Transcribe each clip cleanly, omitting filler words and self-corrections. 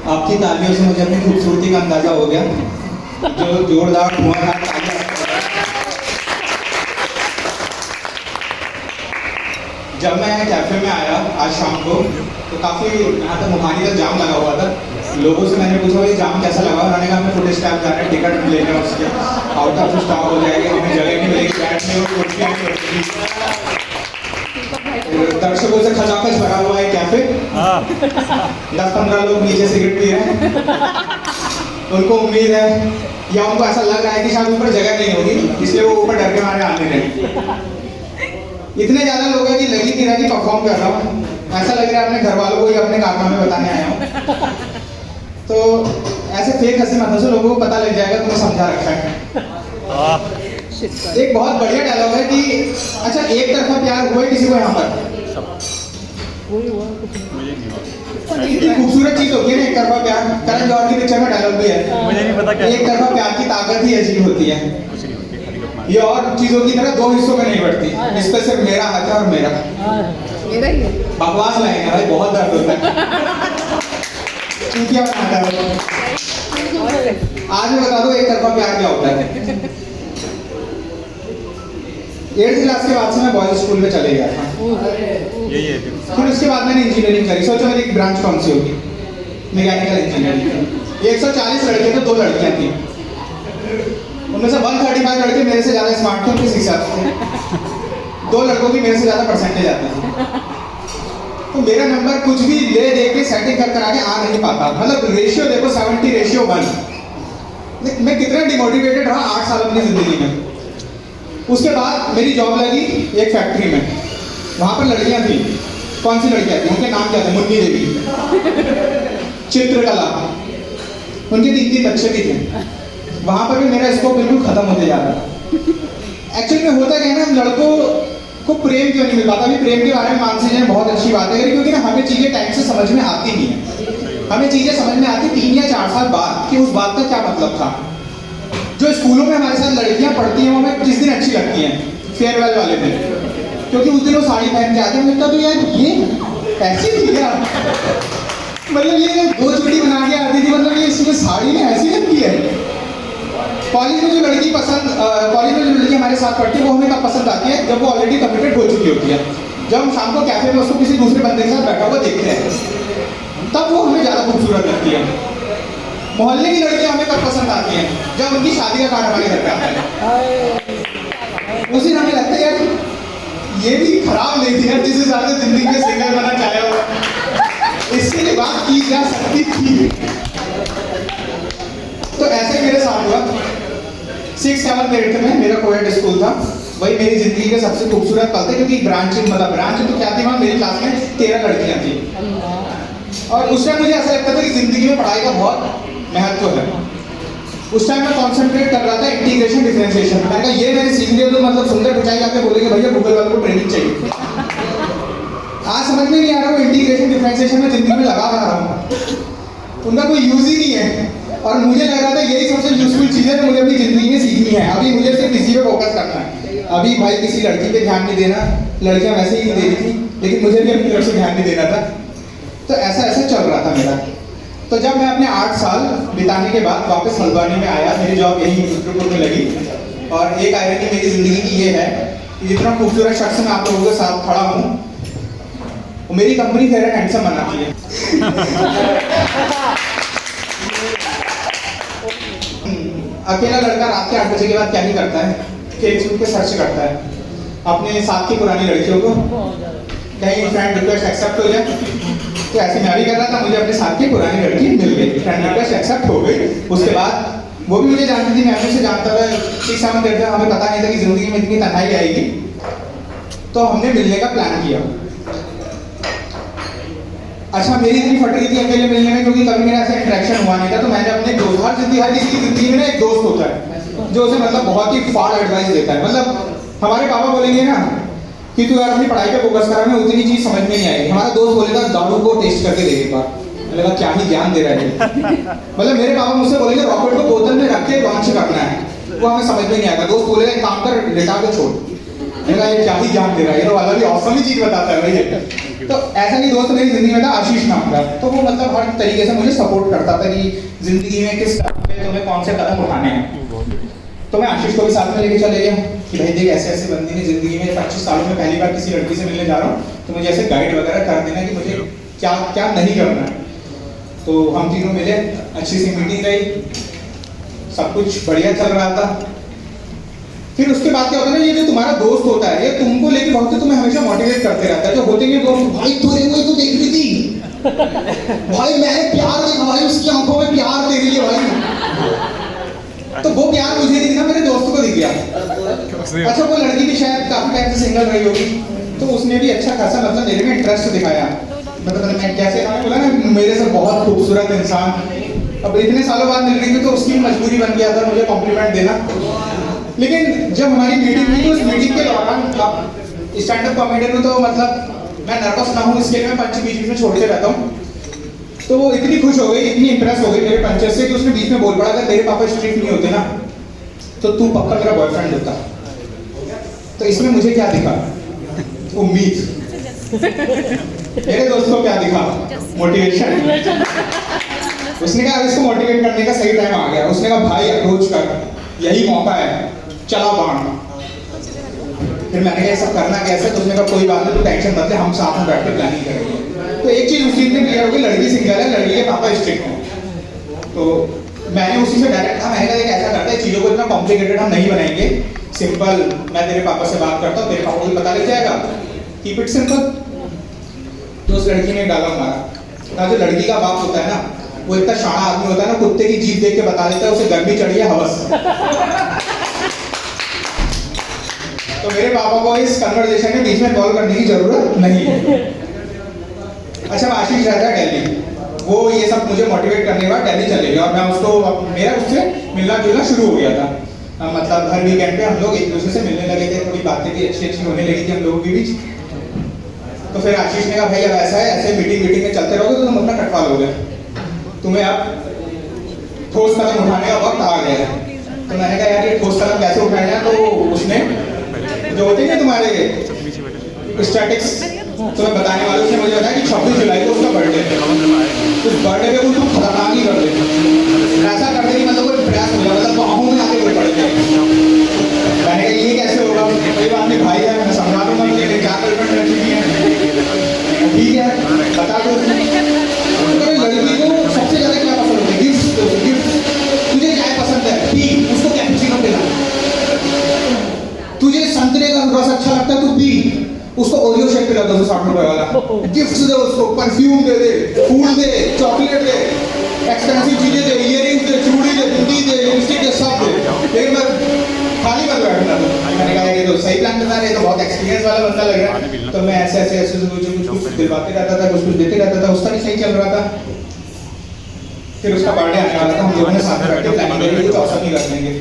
आपकी तालियों से मुझे अपनी खूबसूरती का अंदाजा हो गया। जो जोरदार धुआंधार तालियां। जब मैं कैफे में आया आज शाम को तो काफ़ी यहाँ तक मुहानी तक जाम लगा हुआ था। लोगों से मैंने पूछा ये जाम कैसा लगा, उन्होंने कहा हमें फुटेज स्टैप जा रहे हैं, टिकट लेने उसके आउट ऑफ स्टॉक हो जाएगी, हमें जगह नहीं मिलेगी बैठने और कुर्सियाँ नहीं मिलेगी। दर्शकों से खचाखच भरा हुआ है कैफे। 10-15 लोग नीचे सिगरेट पी रहे हैं। उनको उम्मीद है या उनको ऐसा लग रहा है कि शायद ऊपर जगह नहीं होगी, इसलिए वो ऊपर डर के मारे आने रहे। इतने ज़्यादा लोग हैं कि लग ही नहीं रहा कि परफॉर्म कर रहा हूँ। ऐसा लग रहा है अपने घर वालों को ही अपने कारनामे बताने आया हूँ। तो ऐसे फेक हंसी मत हंसो, लोगों को पता लग जाएगा तुम्हें समझा रखा है। एक बहुत बढ़िया डायलॉग है कि अच्छा एक तरफा प्यार हुआ है किसी को यहाँ पर? इतनी खूबसूरत चीज होती है ना एक तरफा प्यार। करण जौहर की पिक्चर में डायलॉग भी है, मुझे नहीं पता क्या एक तरफा प्यार की ताकत ही अजीब होती है। ये और चीजों की तरह दो हिस्सों में नहीं बढ़ती, इस पे सिर्फ मेरा हक है और मेरा। बकवास लाएंगे भाई, बहुत दर्द होता है। चूतिया बनाता है। आज मैं बता दो एक तरफा प्यार क्या होता है। 8th क्लास के बाद से मैं बॉयज स्कूल में चले गया था। फिर उसके बाद मैंने इंजीनियरिंग करी। सोचो मेरी ब्रांच कौन सी होगी? Mechanical engineering. 140 लड़के थे, 2 लड़कियां थी। उनमें से 135 लड़के मेरे से ज़्यादा स्मार्ट थे, उनके हिसाब से 2 लड़कों की मेरे से ज़्यादा परसेंटेज आती थी। तो मेरा नंबर कुछ भी ले दे के सेटिंग कर आके आ नहीं पाता। मतलब रेशियो देखो 70:1। मैं कितना डिमोटिवेटेड रहा 8 साल अपनी ज़िंदगी में। उसके बाद मेरी जॉब लगी एक फैक्ट्री में। वहाँ पर लड़कियाँ थी। कौन सी लड़कियाँ थी? उनके नाम क्या थे? मुन्नी देवी, चित्रकला, उनके 3 बच्चे भी थे। वहाँ पर भी मेरा स्कोप बिल्कुल खत्म होते जा रहा था। एक्चुअली में होता क्या है ना, लड़कों को प्रेम क्यों नहीं मिल पाता? अभी प्रेम के बारे में मान से बहुत अच्छी बात है, क्योंकि ना हमें चीज़ें टाइम से समझ में आती नहीं है। हमें चीज़ें समझ में आती 3 या 4 साल बाद कि उस बात का क्या मतलब था। जो स्कूलों में हमारे साथ लड़कियां पढ़ती हैं वो हमें जिस दिन अच्छी लगती हैं, फेयरवेल वाले दिन, क्योंकि उस दिन वो साड़ी पहन के आते हैं। लगता तो यार ये ऐसी थी यार, मतलब ये 2 चुटी बना के आती थी, मतलब ये इसमें साड़ी में ऐसी लगती है। कॉलेज में जो लड़की हमारे साथ पढ़ती है वो हमें कब पसंद आती है? जब वो ऑलरेडी कमिटेड हो चुकी होती है। जब हम शाम को कैफे में उसको किसी दूसरे बंदे के साथ बैठा हुआ देखते हैं तब वो हमें ज़्यादा खूबसूरत लगती है। मोहल्ले की लड़कियां हमें कब पसंद आती हैं? जब उनकी शादी का कार्ड हमारे घर पे आता है। उस दिन हमें लगता है यार ये भी खराब नहीं थी यार, जिस हिसाब से जिंदगी में सिंगल बनना चाहे हो इससे बात की जा सकती थी। तो ऐसे मेरे साथ हुआ। 6th 7th 8th में मेरा कोएड स्कूल था। वही मेरी जिंदगी के सबसे खूबसूरत पल थे, क्योंकि ब्रांच तो क्या थी, वहाँ मेरी क्लास में 13 लड़कियाँ थी। और उस टाइम मुझे ऐसा लगता था कि जिंदगी में पढ़ाई का बहुत महत्व है। उस टाइम मैं कॉन्सेंट्रेट कर रहा था इंटीग्रेशन डिफरेंशिएशन। मैंने कहा ये मैंने सीख लिया तो मतलब सुंदर पिचाई आके बोलेंगे भैया गूगल वालों को ट्रेनिंग चाहिए। आज समझ में नहीं आ रहा वो इंटीग्रेशन डिफरेंशिएशन में जिंदगी में लगा रहा हूँ, उनका कोई यूज ही नहीं है। और मुझे लग रहा था यही सबसे यूजफुल चीज़ है जो मुझे अपनी जिंदगी में सीखनी है। अभी मुझे सिर्फ इसी पे फोकस करना है। अभी भाई किसी लड़की पे ध्यान नहीं देना, लड़कियां वैसे ही नहीं दे रही थी, लेकिन मुझे भी अपनी तरफ से ध्यान नहीं देना था। तो ऐसा चल रहा था मेरा। तो जब मैं अपने 8 साल बिताने के बाद वापस हल्द्वानी में आया, मेरी जॉब यही रुद्रपुर में लगी। और एक आयरनी मेरी जिंदगी की ये है कि जितना खूबसूरत शख्स मैं आप लोगों के साथ खड़ा हूँ, मेरी कंपनी फेयर एंड हैंडसम बनाती है। अकेला लड़का रात के 8 बजे के बाद क्या नहीं करता है? फेसबुक पे सर्च करता है अपने साथ की पुरानी लड़कियों को, कहीं फ्रेंड रिक्वेस्ट एक्सेप्ट हो जाए। तो ऐसे मैं भी कर रहा था, मुझे अपने साथ की पुरानी लड़की मिल गई, फ्रेंड रिक्वेस्ट एक्सेप्ट हो गई। उसके बाद वो भी मुझे जानती थी, मैं उसे जानता था। 6 7 हमें पता नहीं था कि जिंदगी में इतनी तन्हाई आएगी। तो हमने मिलने का प्लान किया। अच्छा मेरी इतनी फट रही थी अकेले मिलने में, क्योंकि कभी मेरा ऐसा इंटरेक्शन हुआ नहीं था। तो मैंने अपने दोस्त, हर किसी की जिंदगी में ना एक दोस्त होता है जो उसे मतलब बहुत ही फाड़ एडवाइस देता है। मतलब हमारे पापा बोलेंगे ना कि तू यार अपनी पढ़ाई पे फोकस करा, में उतनी चीज समझ में नहीं आएगी। हमारा दोस्त बोलेगा दारू को टेस्ट करके देख एक बार। मैंने कहा क्या ही ज्ञान दे रहा है। मतलब मेरे पापा मुझसे बोलेंगे रॉकेट को बोतल में रख के लॉन्च करना है, वो हमें समझ में नहीं आता। दोस्त बोलेगा काम कर, लेटा के छोड़। मैंने कहा ये क्या ही ज्ञान दे रहा है, ये तो अलग ही औसम ही चीज बताता है भाई। तो ऐसा नहीं दोस्त मेरी जिंदगी में था आशीष नाम का, तो वो मतलब हर तरीके से मुझे सपोर्ट करता था कि जिंदगी में किस स्टेप पे तुम्हें कौन से कदम उठाने हैं। तो मैं आशीष को भी साथ में लेके चले गया कि भाई देख ऐसे ऐसे बंदी ने जिंदगी में 25 सालों में पहली बार किसी लड़की से मिलने जा रहा हूँ, तो मुझे ऐसे गाइड वगैरह कर देना कि मुझे क्या क्या नहीं करना है। तो हम तीनों मिले, अच्छी सी मीटिंग रही, सब कुछ बढ़िया चल रहा था। फिर उसके बाद क्या होता है ना, ये जो तुम्हारा दोस्त होता है ये तुमको लेके बहुत तुम्हें हमेशा मोटिवेट करते रहता है। जो होते हैं दोस्त, भाई तूने वो तो देख ली थी भाई, मैंने प्यार देखा भाई, उसकी आंखों में प्यार दे रही है भाई। तो वो प्यार मुझे नहीं दिखा, मेरे दोस्त को दिख गया। अच्छा वो लड़की भी शायद काफी टाइम से सिंगल रही होगी, तो उसने भी अच्छा खासा मतलब मेरे में इंटरेस्ट दिखाया। मतलब मैं कैसे बोला ना, मेरे से बहुत खूबसूरत इंसान, अब इतने सालों बाद मिल रही थी तो उसकी मजबूरी बन गया था मुझे कॉम्प्लीमेंट देना। लेकिन जब हमारी मीटिंग हुई तो उस मीटिंग के दौरान स्टैंड अप कॉमेडी में तो मतलब मैं नर्वस ना हूँ इसके लिए मैं पंच बीच में छोड़ते रहता हूँ। तो वो इतनी खुश हो गई, इतनी इंप्रेस हो गई मेरे पंचेस से कि उसने बीच में बोल पड़ा, अगर मेरे पापा स्ट्रिक्ट नहीं होते ना तो तू पक्का मेरा बॉयफ्रेंड होता। तो इसमें मुझे क्या दिखा? उम्मीद। मेरे दोस्त को क्या दिखा? मोटिवेशन। उसने कहा इसको मोटिवेट करने का सही टाइम आ गया। उसने कहा भाई अप्रोच कर, यही मौका है, चला बाण। फिर मैंने कहा सब करना कैसे? तो उसने कहा कोई बात नहीं, तू टेंशन मत ले, हम साथ में बैठ के प्लानिंग करेंगे। तो एक चीज उसी दिन क्लियर हो गई, लड़की सिंगल है, लड़की के पापा स्ट्रिक्ट हैं। तो मैंने उसी से डायरेक्ट कहा, मैंने कहा ऐसा करते हैं, चीजों को इतना कॉम्प्लिकेटेड हम नहीं बनाएंगे, सिंपल मैं तेरे पापा से बात करता हूँ, तेरे पापा को पता लग जाएगा, कीप इट सिंपल। तो उस लड़की ने डाला मारा। जो लड़की का बाप होता है ना, वो इतना शाना आदमी होता है ना, कुत्ते की जीभ देख के बता देता है उसे गर्मी चढ़ी है, हवस। तो मेरे पापा को इस कन्वर्सेशन में बीच में कॉल करने की जरूरत नहीं है। अच्छा आशीष रहता है दिल्ली, वो ये सब मुझे मोटिवेट करने के बाद दिल्ली चले गए और मैं उसको मेरा उससे मिलना जुलना शुरू हो गया था। मतलब हर वीकेंड पे हम लोग एक दूसरे से मिलने लगे थे, थोड़ी बातें भी अच्छी अच्छी होने लगी थी हम लोगों के बीच। तो फिर आशीष ने कहा भाई अब ऐसा है, ऐसे मीटिंग में चलते रहोगे तो तुम अपना कटवा लोगे, तुम्हें अब ठोस कदम उठाने का वक्त आ गया है। तो मैंने कहा यार ये ठोस कदम कैसे उठाया जाए? तो उसने जो होते हैं तुम्हारे स्टैटिक्स तुम्हें बताने वालों से मुझे बताया कि 26 जुलाई को उसका बर्थडे है, उस बर्थडे पे कुछ खतरनाक ही कर दे, ऐसा कर दे कि मतलब कोई प्रयास हो जाए, मतलब बाहों में आके कोई पड़ जाए। मैंने कहा ये कैसे होगा? कोई बात नहीं भाई है, मैं समझा दूंगा, मुझे क्या गर्लफ्रेंड रह चुकी है, ठीक है बता दो। लड़की को सबसे ज्यादा क्या पसंद होती है? गिफ्ट। तुझे क्या पसंद है? पी, उसको कैपुचिनो पिला। तुझे संतरे का रस अच्छा लगता है तो पी, उसको ओरियो शेक पिला दो 60 रुपए वाला। गिफ्ट दे उसको, परफ्यूम दे दे, फूल दे, चॉकलेट दे, एक्सपेंसिव चीजें दे, इयरिंग्स दे, चूड़ी दे, बिंदी दे, लिपस्टिक दे, सब दे। लेकिन मैं खाली मत बैठना। मैंने कहा ये तो सही प्लान बता रहे, तो बहुत एक्सपीरियंस वाला बंदा लग रहा है। तो मैं ऐसे कुछ दिलवाते रहता था, कुछ देते रहता था, उसका भी सही चल रहा था। फिर उसका बर्थडे आने वाला था, हम लोगों ने साथ बैठ के प्लानिंग करी तो औसत नहीं कर लेंगे।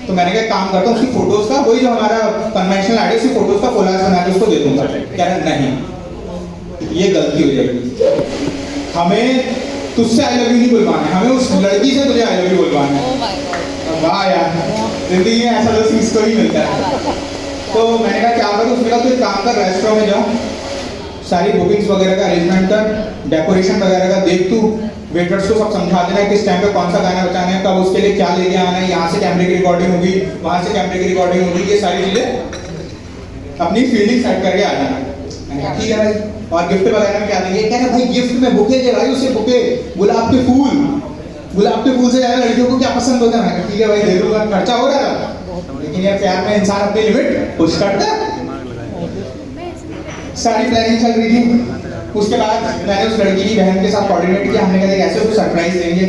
तो मैंने कहा काम करता हूँ उसकी फोटोज का, वही जो हमारा कन्वेंशनल आईडी, उसकी फोटोज का कोलाज बना के उसको दे दूंगा। कह रहा नहीं, ये गलती हो जाएगी, हमें तुझसे आई लव यू नहीं बुलवाना है, हमें उस लड़की से तुझे आई लव यू बुलवाना है। वाह यार, जिंदगी में ऐसा दोस्त किसको ही मिलता है। तो मैंने कहा क्या करूँ? उसने कहा तो एक काम कर, रेस्टोरेंट में जाओ, सारी बुकिंग्स वगैरह का अरेंजमेंट कर, डेकोरेशन वगैरह का देख, तू वेटर्स को सब समझा देना किस टाइम पे कौन सा गाना बजाना है, कब उसके लिए क्या लेके आना है, यहाँ से कैमरे की रिकॉर्डिंग होगी, वहाँ से कैमरे की रिकॉर्डिंग होगी, ये सारी चीजें अपनी फील्डिंग सेट करके आ जाना। मैंने कहा ठीक है भाई, और गिफ्ट वगैरह में क्या देंगे? कह रहे भाई गिफ्ट में बुके दे भाई, उसे बुके, गुलाब के फूल, गुलाब के फूल से ज्यादा लड़कियों को क्या पसंद होता है? ठीक है भाई दे दूंगा, खर्चा हो रहा था, लेकिन यार प्यार में इंसान अपनी लिमिट पुश करता है। सारी प्लानिंग चल रही थी। उसके बाद मैंने उस लड़की की बहन के साथ कोऑर्डिनेट किया, हमने कहा ऐसे उसको सरप्राइज देंगे,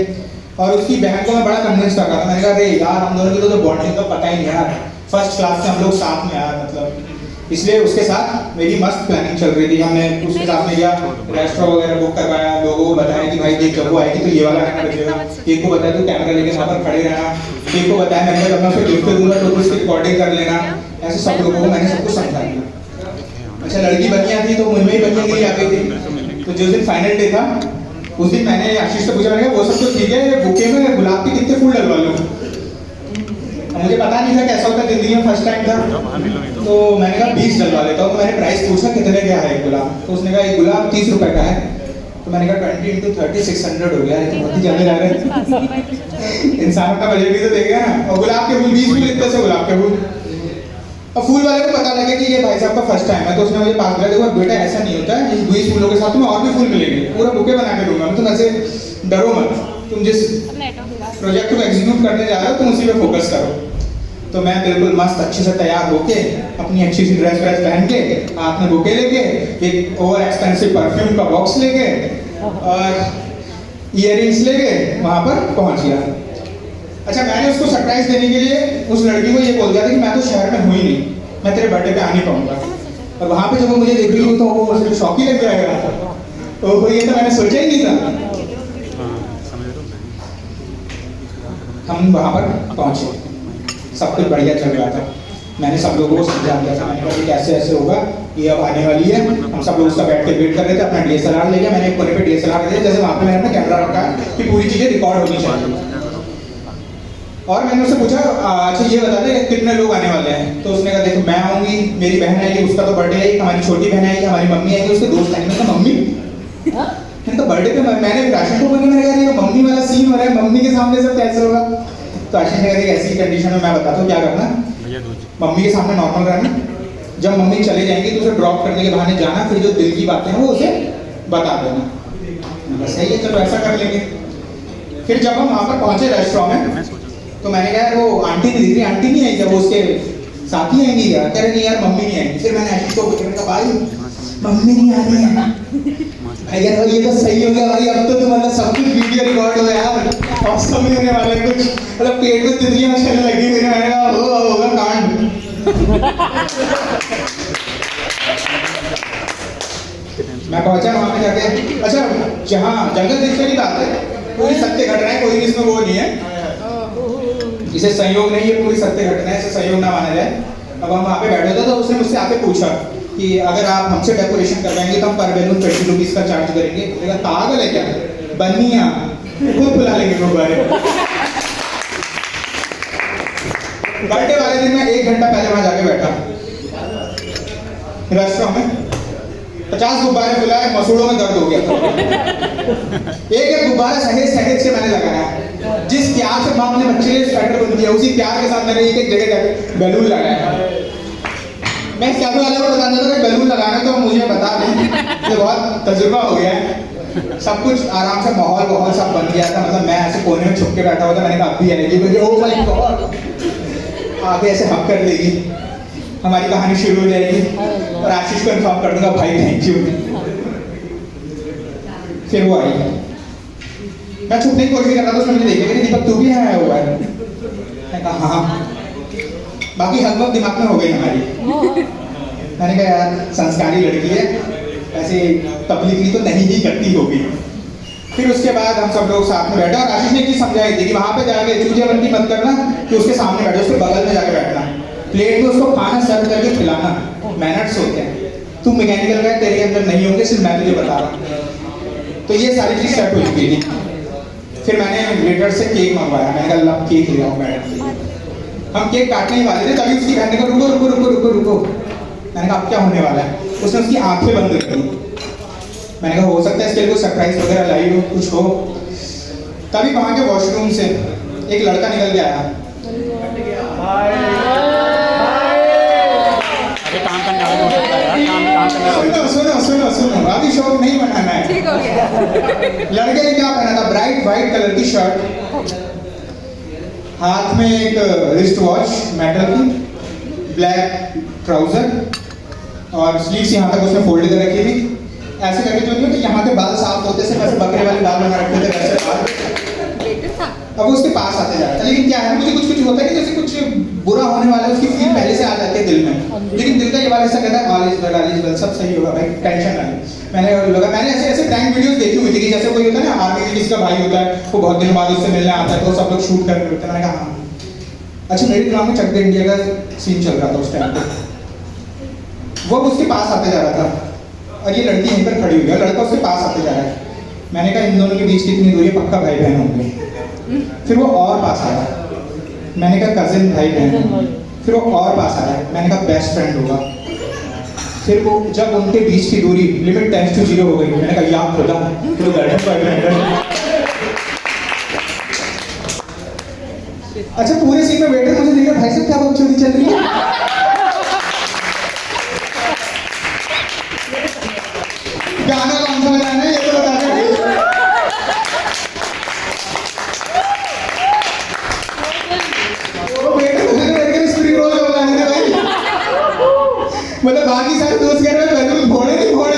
और उसकी बहन को मैं बड़ा कन्विंस कर रहा था। मैंने कहा अरे यार हम दोनों की तो बॉन्डिंग का पता ही नहीं यार, फर्स्ट क्लास से हम लोग साथ में यार, मतलब इसलिए उसके साथ मेरी मस्त प्लानिंग चल रही थी। हमने उसके साथ में गया, रेस्टोरेंट वगैरह बुक करवाया, लोगों को बताया कि भाई देख जब वो आएगी तो ये वाला गाना बजेगा, एक को बताया तो कैमरा लेके वहाँ पर खड़े रहना, एक को बताया मैंने जब मैं उसको गिफ्ट दूंगा तो उसकी रिकॉर्डिंग कर लेना। ऐसे सब लोगों को मैंने सब कुछ समझा दिया। अच्छा लड़की बनिया थी तो मुझे ही बनिया गिरी आ गई थी। तो जिस दिन फाइनल डे था उस दिन मैंने आशीष से पूछा, मैंने कहा वो सब तो ठीक है, बुके में गुलाब के कितने फूल डलवा लूं? मुझे पता नहीं था कैसा होता है, जिंदगी में फर्स्ट टाइम था। तो मैंने कहा 20 डलवा लेता हूँ। तो मैंने प्राइस पूछा कितने का है एक गुलाब, तो उसने कहा एक गुलाब 30 रुपए का है। तो मैंने कहा 20 into 30 600 हो गया है, तो बहुत ही ज़्यादा जा रहे हैं। इंसान का बजट भी तो देखेगा ना। और गुलाब के फूल 20 फूल इतने से गुलाब के फूल। और फूल वाले को पता लगे कि ये भाई साहब का फर्स्ट टाइम है, तो उसने मुझे पास बुलाया, देखो बेटा ऐसा नहीं होता है, इस 20 फूलों के साथ तुम्हें और भी फूल मिलेंगे, पूरा बुके बना के दूंगा मैं, तुम ऐसे डरो मत, तुम जिस प्रोजेक्ट को एग्जीक्यूट करने जा रहे हो तुम उसी पे फोकस करो। तो मैं बिल्कुल मस्त अच्छे से तैयार होके, अपनी अच्छी सी ड्रेस व्रेस पहन के, हाथ में बुके लेके, एक ओवर एक्सपेंसिव परफ्यूम का बॉक्स लेके और इयररिंग्स लेके वहाँ पर पहुँच गया। अच्छा, मैंने उसको सरप्राइज देने के लिए उस लड़की को ये बोल दिया था कि मैं तो शहर में हूँ ही नहीं, मैं तेरे बर्थडे पे आ नहीं पाऊंगा। और वहाँ पे जब वो मुझे देखेगी तो वो मुझे शौक ही लग जाएगा। तो ये तो मैंने सोचा ही नहीं था। हम वहाँ पर पहुँचे, सब कुछ बढ़िया चल रहा था। मैंने सब लोगों को समझा दिया था, मैंने कहा कि कैसे ऐसे होगा, ये अब आने वाली है। हम सब लोग उसका बैठ के वेट कर रहे थे, अपना DSLR ले गया। मैंने एक कोने पे DSLR ले, जैसे वहाँ पे मैंने अपना कैमरा रखा है कि पूरी चीज़ें रिकॉर्ड होनी चाहिए। और मैंने उससे पूछा अच्छा ये बता दे कितने लोग आने वाले हैं। तो उसने कहा देखो मैं आऊँगी, मेरी बहन आएगी, उसका तो बर्थडे है, हमारी छोटी बहन आएगी, हमारी मम्मी आएगी, उसके दोस्त आएंगे। मैं मम्मी तो बर्थडे पे मैंने राशन को बोली, मैंने कहा मम्मी वाला सीन हो रहा है, मम्मी के सामने सब कैसे होगा। तो आशीष ने कहा ऐसी कंडीशन में मैं बताता हूँ क्या करना, मम्मी के सामने नॉर्मल रहना, जब मम्मी चले जाएंगी तो उसे ड्रॉप करने के बहाने जाना, फिर जो दिल की बातें हैं वो उसे बता देना। बस सही है, चलो ऐसा कर लेंगे। फिर जब हम वहाँ पर पहुँचे रेस्टोरेंट में, तो मैंने कहा वो आंटी नहीं दिख रही, आंटी नहीं आई, जब वो उसके साथी आएंगी यार, कह रहे नहीं यार मम्मी नहीं आएंगी। फिर मैंने आशीष को कहा भाई मम्मी नहीं आ रही है भैया, ये तो सही हो गया भाई, अब तो मतलब सब कुछ वीडियो रिकॉर्ड हो गया यार, औसम नहीं होने वाला है कुछ, मतलब पेट में तितलियां चलने लगी। फिर मैंने कहा होगा कांड। मैं पहुंचा वहां पे जाके, अच्छा जहाँ जंगल देखने की बात है, पूरी सत्य घटना है, कोई इसमें वो नहीं है, इसे संयोग नहीं है, पूरी सत्य घटना है, इसे संयोग ना माना जाए। अब हम वहाँ पे बैठे थे तो उसने मुझसे आके पूछा कि अगर आप हमसे डेकोरेशन करवाएंगे तो हम पर बैलून 20 रुपीज का चार्ज करेंगे। मैंने कहा पागल है क्या, बनिया खुद बुला लेंगे गुब्बारे। बर्थडे वाले दिन मैं 1 घंटा पहले वहां जाके बैठा रेस्टोरेंट में, 50 गुब्बारे फुलाए, मसूड़ों में दर्द हो गया था। एक गुब्बारा सहेज सहेज के मैंने लगाया, जिस प्यार से माँ अपने बच्चे ने स्वेटर बन दिया, उसी प्यार के साथ मैंने एक जगह जाके बैलून लगाया। मैं कैफे वाले को बताना था कि बैलून लगाना तो मुझे बता दें, ये बहुत तजुर्बा हो गया है। सब कुछ आराम से माहौल सब बन गया था, मतलब मैं ऐसे कोने में छुप के बैठा हुआ था। मैंने कहा अभी आएगी, मुझे ओ माय गॉड आगे ऐसे हक कर देगी, हमारी कहानी शुरू हो जाएगी और आशीष को इन्फॉर्म कर दूंगा भाई थैंक यू। फिर वो आई, मैं छुपने की कोशिश कर रहा था, उसने मुझे देखा कि दीपक तू भी यहाँ आया हुआ है। मैं कहा हाँ, बाकी हकबक दिमाग में हो गई हमारी। मैंने कहा यार संस्कारी लड़की है, ऐसे तबलीगी तो नहीं ही करती होगी। फिर उसके बाद हम सब लोग साथ में बैठे और आशीष ने एक चीज समझाई थी कि वहाँ पे जाके चूतियाबंदी मत करना, कि उसके सामने बैठो, उसके बगल में जाके बैठना, प्लेट में उसको खाना सर्व करके खिलाना, मैनर्स होते हैं। तू मैकेनिकल का तेरे अंदर नहीं होंगे, सिर्फ मैं तुझे बता रहा हूँ। तो ये सारी चीज सेट हो चुकी थी। फिर मैंने वेटर से केक मंगवाया, मैंने कहा लब केक ले आओ मैडम। हम केक काटने ही वाले थे, तभी उसकी बहन ने कहा रुको रुको रुको रुको रुको। मैंने कहा अब क्या होने वाला है, उसने उसकी आंखें बंद कर दी। मैंने कहा हो सकता है इसके लिए कोई सरप्राइज वगैरह लाई हो, कुछ हो। तभी वहाँ के वॉशरूम से एक लड़का निकल के आया। सुनो सुनो सुनो, अभी शौक नहीं बनाना है। लड़के ने क्या पहना था, ब्राइट व्हाइट कलर की शर्ट, हाथ में एक रिस्ट वॉच मेटल की, ब्लैक ट्राउजर और स्लीव्स यहाँ तक उसने फोल्ड कर रखी थी। ऐसे करके जो कि यहाँ के बाल साफ होते से वैसे बकरे वाले बाल बना रखते थे वैसे बाल। अब उसके पास आते जा रहा था, लेकिन क्या है मुझे कुछ कुछ होता है कि जैसे कुछ बुरा होने वाला है, उसकी फील पहले से आ जाती है दिल में, लेकिन दिल का ये वाला ऐसा कहता है ऑल इज वेल, सब सही होगा भाई, टेंशन ना ले। मैंने ऐसे प्रैंक वीडियोस देखी हुई थी कि जैसे कोई होता है ना आर्मी में किसी का भाई होता है, वो बहुत दिन बाद उससे मिलने आता है, तो सब लोग शूट करने लगते हैं। मैंने कहा हाँ। अच्छा मेरे दिमाग में चक दे इंडिया का सीन चल रहा था उस टाइम पे। वो उसके पास आते जा रहा था और ये लड़की यहीं पर खड़ी हुई है, लड़का उसके पास आते जा रहा है। मैंने कहा इन दोनों के बीच कितनी दूरी है, पक्का भाई बहन होंगे। फिर वो और पास आया, मैंने कहा कजिन भाई बहन। फिर वो और पास आया, मैंने कहा बेस्ट फ्रेंड होगा। फिर वो जब उनके बीच की दूरी लिमिट टेंस टू 0 हो गई, मैंने कहा याद खुदा तो गर्लफ्रेंड बॉयफ्रेंड। अच्छा पूरे सीन में वेटर मुझे देख रहा, भाई साहब क्या बकचोदी चल रही है? गाना कौन सा बजाना है ये तो बता दो। वो वेटर मुझे देख कर स्प्रिंग रोल बजाने थे भाई। मतलब बाकी सारे दोस्त कह रहे हैं बैलून फोड़े नहीं फोड़े।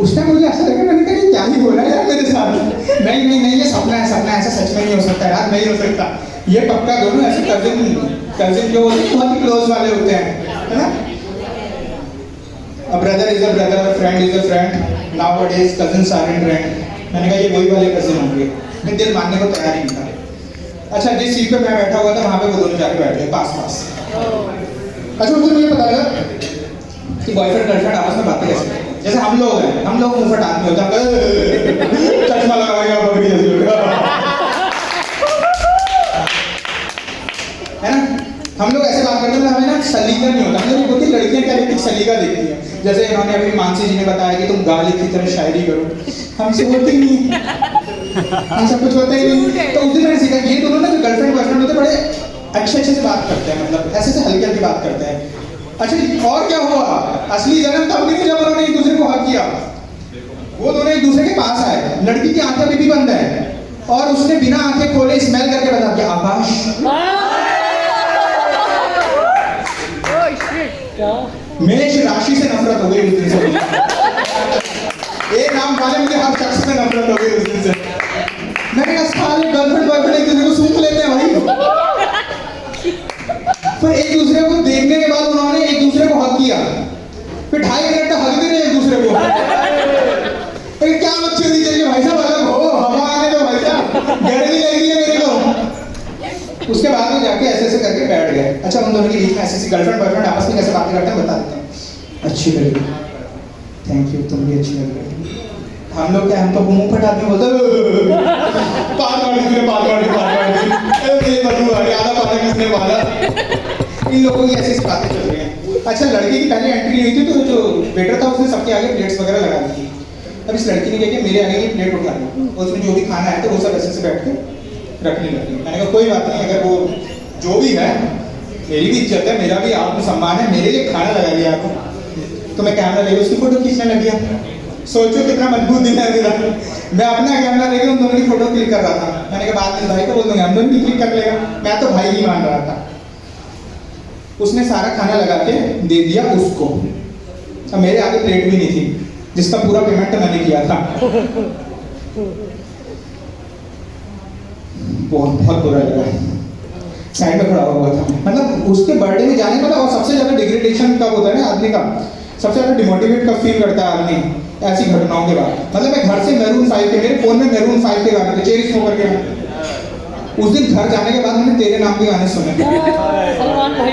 उस टाइम मुझे ऐसा लगा, मैंने कहा क्या ही हो रहा है यार मेरे साथ। नहीं ये सपना है, सपना ऐसा सच में नहीं हो सकता यार, नहीं हो सकता। ये पक्का दोनों ऐसे कजिन जो होते हैं बहुत ही क्लोज वाले होते हैं, है ना? A brother is a brother, a friend is a friend. Nowadays cousins are in trend. मैंने कहा ये वही वाले कजिन होंगे। मैं दिल मानने को तैयार ही नहीं था। अच्छा जिस सीट पे मैं बैठा हुआ था वहाँ पे वो दोनों जाके बैठ गए पास। अच्छा उस दिन मुझे पता लगा कि बॉयफ्रेंड गर्लफ्रेंड आपस में बातें कैसे करते हैं। जैसे हम लोग हैं, हम लोग मुंह फट आदमी होता है, चश्मा लगाएगा बकरी जैसी है ना? हम लोग ऐसे बात करते हैं, हमें ना सलीका नहीं होता। मतलब ये होती लड़कियां क्या देखती सलीका देखती है। जैसे इन्होंने अभी मानसी जी ने बताया कि तुम गालिब की तरह शायरी करो, हमसे होती नहीं, हम सब कुछ होता ही नहीं। तो उस दिन मैंने सीखा ये दोनों ना जो गर्लफ्रेंड बॉयफ्रेंड होते बड़े अच्छे से बात करते हैं, मतलब ऐसे हल्की हल्की बात करते हैं। अच्छा और क्या हुआ, असली जन्म तब नहीं जब उन्होंने एक दूसरे को हक किया। वो दोनों एक दूसरे के पास आए, लड़की की आंखें अभी भी बंद है और उसने बिना आंखें खोले स्मेल करके बता दिया आकाश। मेष राशि से नफरत हो गई उस दिन से। एक नाम वाले मुझे हर शख्स से नफरत हो गई उस दिन से। मैंने कहा साले गर्लफ्रेंड बॉयफ्रेंड एक दूसरे को सूंघ लेते हैं भाई। फिर एक दूसरे को देखने के बाद उन्होंने एक दूसरे को हक किया, फिर 2.5 मिनट तक हक भी रहे एक दूसरे को। क्या बकचोदी चाहिए भाई साहब, अलग हो, हवा आने दो भाई साहब, गर्मी लग रही है मेरे को। उसके बाद में जाके ऐसे करके बैठ गए। अच्छा उन दोनों के बीच में ऐसे गर्लफ्रेंड बॉयफ्रेंड आपस में कैसे बातें करते हैं बता देते हैं। अच्छी लगी, थैंक यू, तुम भी अच्छी लग रही। हम लोग क्या, हम तो मुंह फटा आदमी बोलते आधा पानी किसने मारा। इन लोगों की ऐसी बातें चल रही हैं। अच्छा लड़के की पहले एंट्री हुई थी तो जो वेटर था उसने सबके आगे प्लेट्स वगैरह लगा दी थी। अब इस लड़की ने क्या किया, मेरे आगे की प्लेट उठा ली, उसमें जो भी खाना है तो वो सब ऐसे से बैठ के रखने लगी। मैंने कहा कोई बात नहीं, अगर वो जो भी है मेरी भी इज्जत है, मेरा भी आत्मसम्मान है, मेरे लिए खाना लगा दिया आपको। तो मैं कैमरा लेके उसकी फोटो खींचने लग गया। सोचो कितना मजबूत दिन है मेरा। मैं अपना कैमरा लेके उन दोनों की फोटो क्लिक कर रहा था। मैंने कहा बाद में भाई को बोल दूंगा हम दोनों की क्लिक कर लेगा, मैं तो भाई ही मान रहा था। उसने सारा खाना लगा के दे दिया उसको। अब मेरे आगे प्लेट भी नहीं थी जिसका पूरा पेमेंट मैंने किया था। बहुत बुरा लगा, साइड में खड़ा हुआ था। मतलब उसके बर्थडे में जाने वाला, और सबसे ज्यादा डिग्रेडेशन कब होता है ना आदमी का, सबसे ज्यादा डिमोटिवेट कब फील करता है आदमी ऐसी घटनाओं के बाद। मतलब मैं घर से मैरून 5 के, मेरे फोन में मैरून 5 के गाने थे, चेरी स्मोकर के। उस दिन घर जाने के बाद मैंने तेरे नाम के गाने सुने। सलमान भाई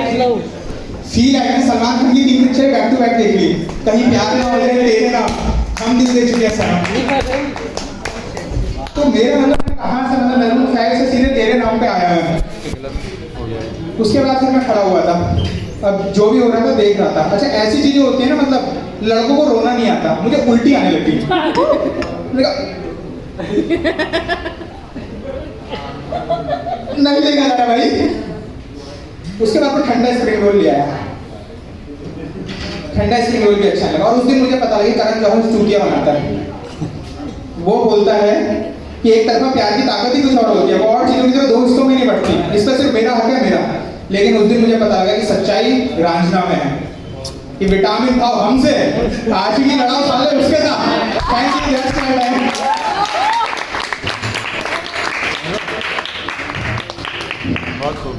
फील आया कि सलमान खान की 3 पिक्चर बैक टू बैक देख ली। कहीं प्यार ना हो जाए, तेरे नाम, हम दिल दे चुके सनम। तो मेरा मतलब कहाँ से, मतलब मैरून 5 से सीधे तेरे नाम पे आया है। उसके बाद फिर मैं खड़ा हुआ था, अब जो भी हो रहा था देख रहा था। अच्छा ऐसी चीजें होती है ना, मतलब लड़कों को रोना नहीं आता, मुझे उल्टी आने लगी। नहीं लेगा था भाई। उसके बाद ठंडा स्प्रिंग रोल ले आया। ठंडा स्प्रिंग रोल भी अच्छा लगा। और उस दिन मुझे पता लगा करण जौहर चूतिया बनाता है। वो बोलता है कि एक तरफा प्यार की ताकत ही कुछ और होती है, वो और चीजों की तरह 2 हिस्सों में नहीं बढ़ती। इस पर सिर्फ मेरा हक है, मेरा। लेकिन उस दिन मुझे पता लगा कि सच्चाई रांझना में है, कि विटामिन खाओ हमसे, आशिकी लड़ाओ साले उसके साथ। Thank you, that's my time. बहुत खूब।